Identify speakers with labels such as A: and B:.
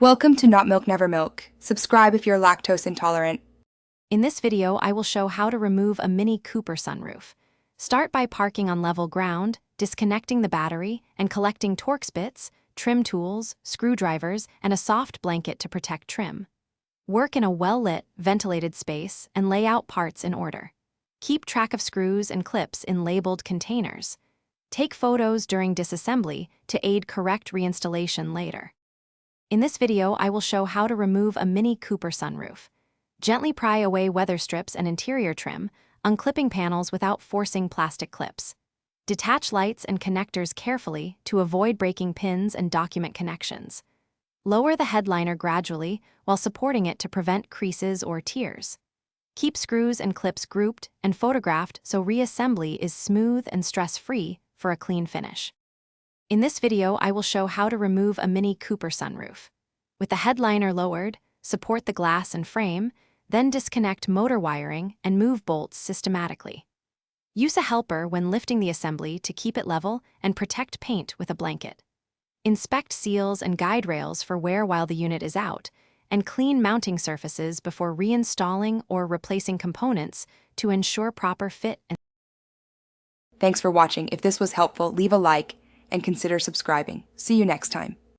A: Welcome to Not Milk Never Milk. Subscribe if you're lactose intolerant.
B: In this video, I will show how to remove a Mini Cooper sunroof. Start by parking on level ground, disconnecting the battery, and collecting Torx bits, trim tools, screwdrivers, and a soft blanket to protect trim. Work in a well-lit, ventilated space and lay out parts in order. Keep track of screws and clips in labeled containers. Take photos during disassembly to aid correct reinstallation later. In this video, I will show how to remove a Mini Cooper sunroof. Gently pry away weather strips and interior trim, unclipping panels without forcing plastic clips. Detach lights and connectors carefully to avoid breaking pins and document connections. Lower the headliner gradually while supporting it to prevent creases or tears. Keep screws and clips grouped and photographed so reassembly is smooth and stress-free for a clean finish. In this video, I will show how to remove a Mini Cooper sunroof. With the headliner lowered, support the glass and frame, then disconnect motor wiring and move bolts systematically. Use a helper when lifting the assembly to keep it level and protect paint with a blanket. Inspect seals and guide rails for wear while the unit is out, and clean mounting surfaces before reinstalling or replacing components to ensure proper fit.
A: Thanks for watching. If this was helpful, leave a like and consider subscribing. See you next time.